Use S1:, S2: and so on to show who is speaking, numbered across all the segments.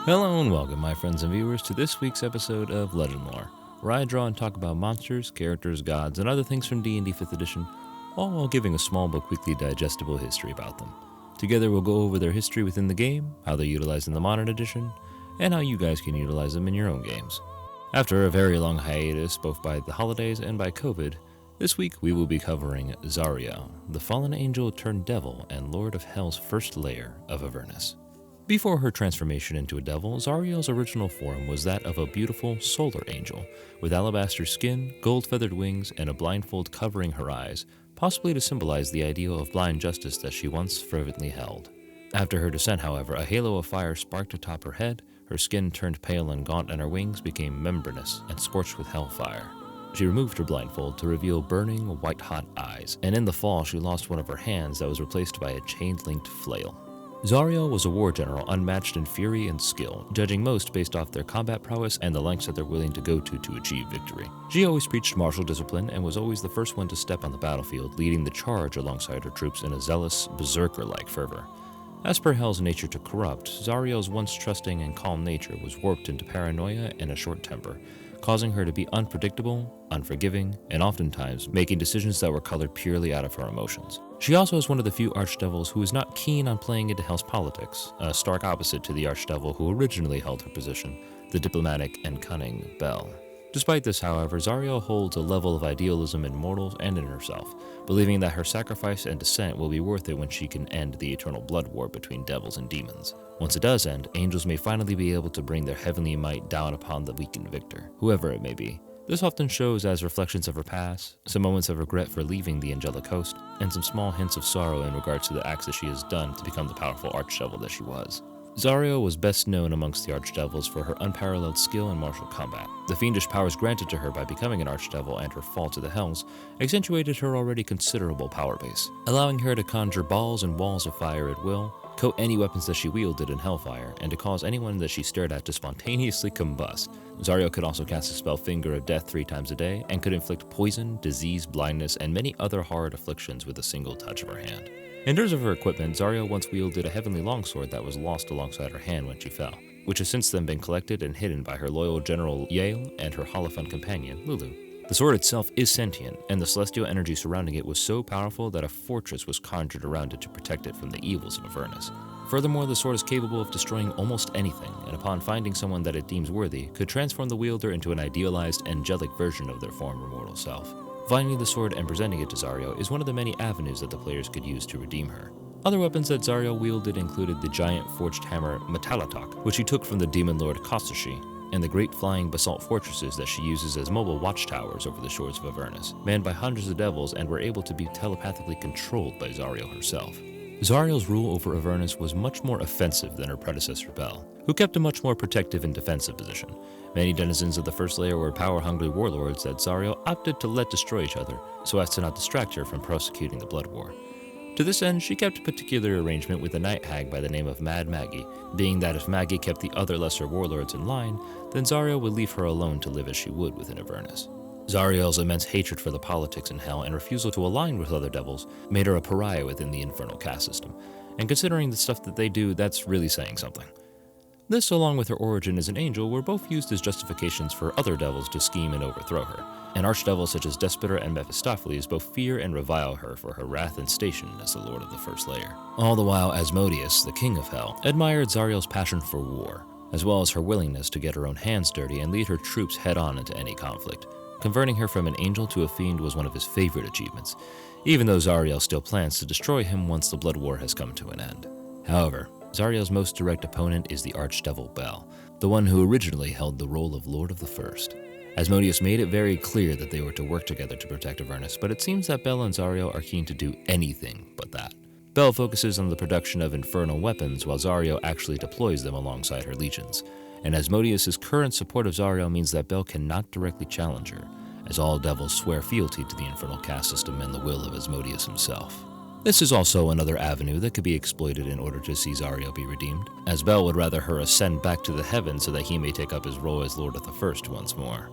S1: Hello and welcome, my friends and viewers, to this week's episode of Legendlore, where I draw and talk about monsters, characters, gods, and other things from D&D 5th edition, all while giving a small but quickly digestible history about them. Together we'll go over their history within the game, how they're utilized in the modern edition, and how you guys can utilize them in your own games. After a very long hiatus, both by the holidays and by COVID, this week we will be covering Zariel, the fallen angel turned devil and lord of hell's first lair of Avernus. Before her transformation into a devil, Zariel's original form was that of a beautiful solar angel, with alabaster skin, gold-feathered wings, and a blindfold covering her eyes, possibly to symbolize the ideal of blind justice that she once fervently held. After her descent, however, a halo of fire sparked atop her head, her skin turned pale and gaunt, and her wings became membranous and scorched with hellfire. She removed her blindfold to reveal burning, white-hot eyes, and in the fall she lost one of her hands that was replaced by a chain-linked flail. Zariel was a war general unmatched in fury and skill, judging most based off their combat prowess and the lengths that they're willing to go to achieve victory. She always preached martial discipline and was always the first one to step on the battlefield, leading the charge alongside her troops in a zealous, berserker-like fervor. As per Hell's nature to corrupt, Zariel's once trusting and calm nature was warped into paranoia and a short temper, causing her to be unpredictable, unforgiving, and oftentimes making decisions that were colored purely out of her emotions. She also is one of the few archdevils who is not keen on playing into Hell's politics, a stark opposite to the archdevil who originally held her position, the diplomatic and cunning Bel. Despite this, however, Zariel holds a level of idealism in mortals and in herself, believing that her sacrifice and descent will be worth it when she can end the eternal blood war between devils and demons. Once it does end, angels may finally be able to bring their heavenly might down upon the weakened victor, whoever it may be. This often shows as reflections of her past, some moments of regret for leaving the angelic host, and some small hints of sorrow in regards to the acts that she has done to become the powerful archdevil that she was. Zariel was best known amongst the archdevils for her unparalleled skill in martial combat. The fiendish powers granted to her by becoming an archdevil and her fall to the hells accentuated her already considerable power base, allowing her to conjure balls and walls of fire at will, coat any weapons that she wielded in hellfire, and to cause anyone that she stared at to spontaneously combust. Zariel could also cast a spell Finger of Death 3 times a day, and could inflict poison, disease, blindness, and many other horrid afflictions with a single touch of her hand. In terms of her equipment, Zariel once wielded a heavenly longsword that was lost alongside her hand when she fell, which has since then been collected and hidden by her loyal general Yale and her Holophant companion, Lulu. The sword itself is sentient, and the celestial energy surrounding it was so powerful that a fortress was conjured around it to protect it from the evils of Avernus. Furthermore, the sword is capable of destroying almost anything, and upon finding someone that it deems worthy, could transform the wielder into an idealized, angelic version of their former mortal self. Finding the sword and presenting it to Zariel is one of the many avenues that the players could use to redeem her. Other weapons that Zariel wielded included the giant forged hammer Metalatok, which she took from the demon lord Kostashi, and the great flying basalt fortresses that she uses as mobile watchtowers over the shores of Avernus, manned by hundreds of devils and were able to be telepathically controlled by Zariel herself. Zariel's rule over Avernus was much more offensive than her predecessor Bel, who kept a much more protective and defensive position. Many denizens of the First Lair were power-hungry warlords that Zariel opted to let destroy each other, so as to not distract her from prosecuting the blood war. To this end, she kept a particular arrangement with a night hag by the name of Mad Maggie, being that if Maggie kept the other lesser warlords in line, then Zariel would leave her alone to live as she would within Avernus. Zariel's immense hatred for the politics in Hell and refusal to align with other devils made her a pariah within the infernal caste system, and considering the stuff that they do, that's really saying something. This, along with her origin as an angel, were both used as justifications for other devils to scheme and overthrow her, and archdevils such as Despater and Mephistopheles both fear and revile her for her wrath and station as the lord of the First Lair. All the while, Asmodeus, the king of Hell, admired Zariel's passion for war, as well as her willingness to get her own hands dirty and lead her troops head-on into any conflict. Converting her from an angel to a fiend was one of his favorite achievements, even though Zariel still plans to destroy him once the blood war has come to an end. However, Zariel's most direct opponent is the archdevil Bel, the one who originally held the role of Lord of the First. Asmodeus made it very clear that they were to work together to protect Avernus, but it seems that Bel and Zariel are keen to do anything but that. Bel focuses on the production of infernal weapons, while Zariel actually deploys them alongside her legions, and Asmodeus' current support of Zariel means that Bel cannot directly challenge her, as all devils swear fealty to the infernal caste system and the will of Asmodeus himself. This is also another avenue that could be exploited in order to see Zariel be redeemed, as Bel would rather her ascend back to the heavens so that he may take up his role as Lord of the First once more.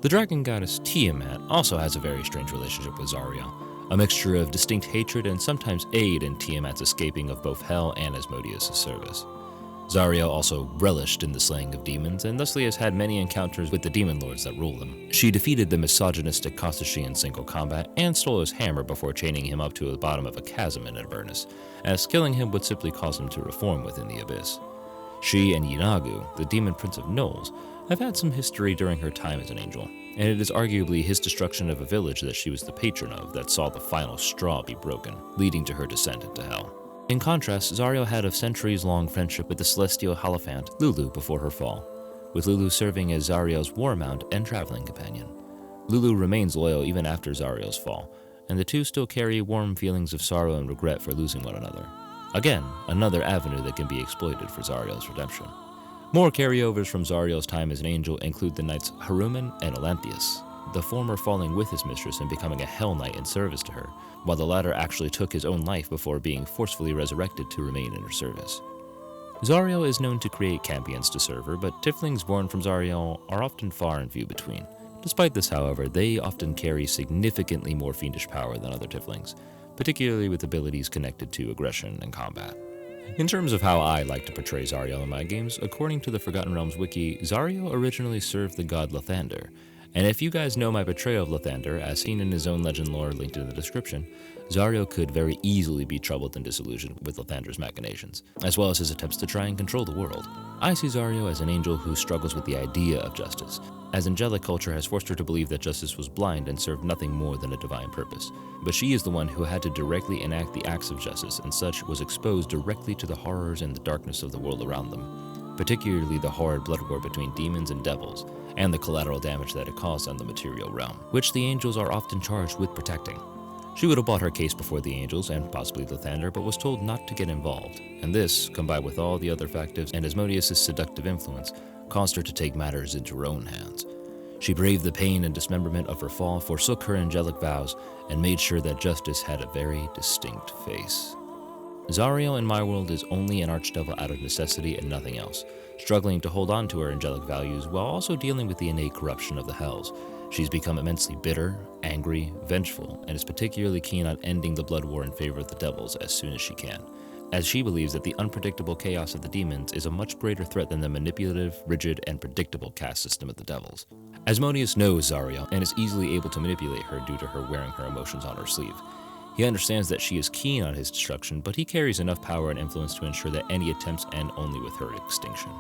S1: The dragon goddess Tiamat also has a very strange relationship with Zariel, a mixture of distinct hatred and sometimes aid in Tiamat's escaping of both Hell and Asmodeus' service. Zariel also relished in the slaying of demons, and thusly has had many encounters with the demon lords that rule them. She defeated the misogynistic Kostashi in single combat, and stole his hammer before chaining him up to the bottom of a chasm in Avernus, as killing him would simply cause him to reform within the abyss. She and Yinagu, the demon prince of Knolls, have had some history during her time as an angel, and it is arguably his destruction of a village that she was the patron of that saw the final straw be broken, leading to her descent into hell. In contrast, Zariel had a centuries-long friendship with the celestial Hierophant Lulu before her fall, with Lulu serving as Zariel's war mount and traveling companion. Lulu remains loyal even after Zariel's fall, and the two still carry warm feelings of sorrow and regret for losing one another. Again, another avenue that can be exploited for Zariel's redemption. More carryovers from Zariel's time as an angel include the knights Haruman and Elanthius, the former falling with his mistress and becoming a Hell Knight in service to her, while the latter actually took his own life before being forcefully resurrected to remain in her service. Zariel is known to create champions to serve her, but tieflings born from Zariel are often far and few between. Despite this, however, they often carry significantly more fiendish power than other tieflings, particularly with abilities connected to aggression and combat. In terms of how I like to portray Zariel in my games, according to the Forgotten Realms wiki, Zariel originally served the god Lathander, and if you guys know my portrayal of Lathander, as seen in his own legend lore linked in the description, Zariel could very easily be troubled and disillusioned with Lathander's machinations, as well as his attempts to try and control the world. I see Zariel as an angel who struggles with the idea of justice, as angelic culture has forced her to believe that justice was blind and served nothing more than a divine purpose. But she is the one who had to directly enact the acts of justice, and such was exposed directly to the horrors and the darkness of the world around them, particularly the horrid blood war between demons and devils, and the collateral damage that it caused on the material realm, which the angels are often charged with protecting. She would have brought her case before the angels and possibly Lathander, but was told not to get involved, and this, combined with all the other factors and Asmodeus' seductive influence, caused her to take matters into her own hands. She braved the pain and dismemberment of her fall, forsook her angelic vows, and made sure that justice had a very distinct face. Zariel in my world is only an archdevil out of necessity and nothing else, struggling to hold on to her angelic values while also dealing with the innate corruption of the hells. She's become immensely bitter, angry, vengeful, and is particularly keen on ending the blood war in favor of the devils as soon as she can, as she believes that the unpredictable chaos of the demons is a much greater threat than the manipulative, rigid, and predictable caste system of the devils. Asmodeus knows Zariel and is easily able to manipulate her due to her wearing her emotions on her sleeve. He understands that she is keen on his destruction, but he carries enough power and influence to ensure that any attempts end only with her extinction.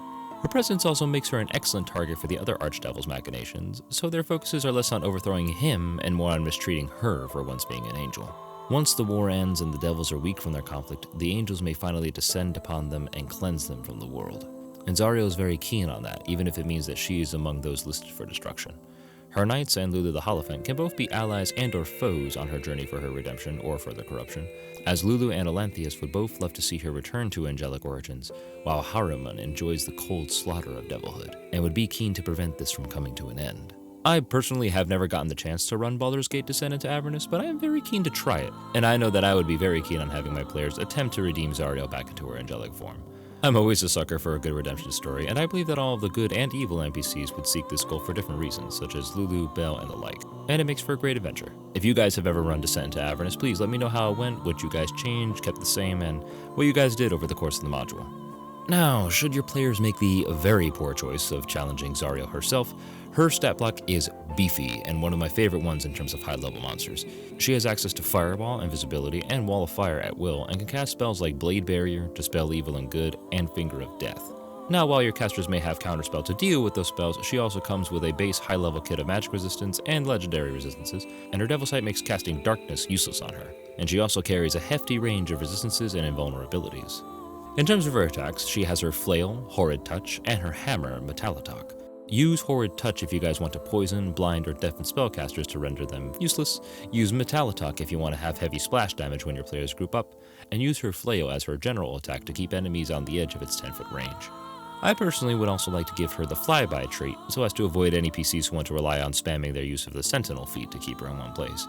S1: Her presence also makes her an excellent target for the other archdevil's machinations, so their focuses are less on overthrowing him and more on mistreating her for once being an angel. Once the war ends and the devils are weak from their conflict, the angels may finally descend upon them and cleanse them from the world. And Zariel is very keen on that, even if it means that she is among those listed for destruction. Her knights and Lulu the Hierophant can both be allies and or foes on her journey for her redemption or further corruption, as Lulu and Elanthius would both love to see her return to angelic origins, while Haruman enjoys the cold slaughter of devilhood, and would be keen to prevent this from coming to an end. I personally have never gotten the chance to run Baldur's Gate Descent into Avernus, but I am very keen to try it, and I know that I would be very keen on having my players attempt to redeem Zariel back into her angelic form. I'm always a sucker for a good redemption story, and I believe that all of the good and evil NPCs would seek this goal for different reasons, such as Lulu, Belle, and the like, and it makes for a great adventure. If you guys have ever run Descent into Avernus, please let me know how it went, what you guys changed, kept the same, and what you guys did over the course of the module. Now, should your players make the very poor choice of challenging Zariel herself, her stat block is beefy and one of my favorite ones in terms of high-level monsters. She has access to Fireball, Invisibility, and Wall of Fire at will, and can cast spells like Blade Barrier, Dispel Evil and Good, and Finger of Death. Now, while your casters may have counterspell to deal with those spells, she also comes with a base high-level kit of magic resistance and legendary resistances, and her Devil Sight makes casting Darkness useless on her, and she also carries a hefty range of resistances and invulnerabilities. In terms of her attacks, she has her Flail, Horrid Touch, and her Hammer, Metallotalk. Use Horrid Touch if you guys want to poison, blind, or deafen spellcasters to render them useless. Use Metallotalk if you want to have heavy splash damage when your players group up, and use her Flail as her general attack to keep enemies on the edge of its 10-foot range. I personally would also like to give her the Flyby trait, so as to avoid any PCs who want to rely on spamming their use of the Sentinel feat to keep her in one place.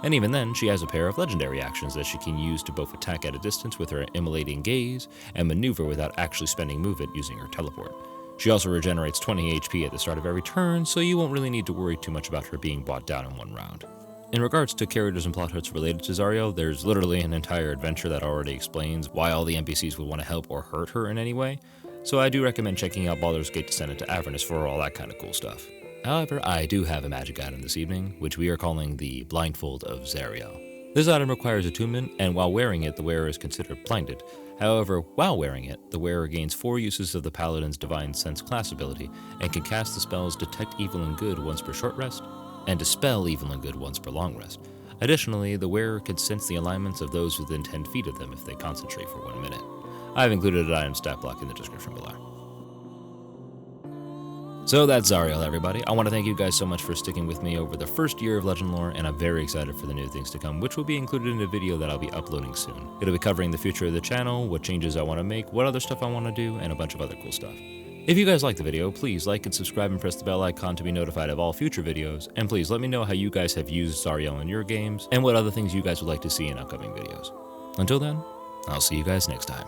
S1: And even then, she has a pair of legendary actions that she can use to both attack at a distance with her Immolating Gaze and maneuver without actually spending movement using her teleport. She also regenerates 20 HP at the start of every turn, so you won't really need to worry too much about her being brought down in one round. In regards to characters and plot hooks related to Zariel, there's literally an entire adventure that already explains why all the NPCs would want to help or hurt her in any way. so I do recommend checking out Baldur's Gate Descendant to Avernus for all that kind of cool stuff. However, I do have a magic item this evening, which we are calling the Blindfold of Zariel. This item requires attunement, and while wearing it, the wearer is considered blinded. However, while wearing it, the wearer gains 4 uses of the Paladin's Divine Sense class ability, and can cast the spells Detect Evil and Good once per short rest, and Dispel Evil and Good once per long rest. Additionally, the wearer can sense the alignments of those within 10 feet of them if they concentrate for 1 minute. I've included an item stat block in the description below. So that's Zariel, everybody. I want to thank you guys so much for sticking with me over the first year of Legendlore, and I'm very excited for the new things to come, which will be included in a video that I'll be uploading soon. It'll be covering the future of the channel, what changes I want to make, what other stuff I want to do, and a bunch of other cool stuff. If you guys like the video, please like and subscribe and press the bell icon to be notified of all future videos, and please let me know how you guys have used Zariel in your games, and what other things you guys would like to see in upcoming videos. Until then, I'll see you guys next time.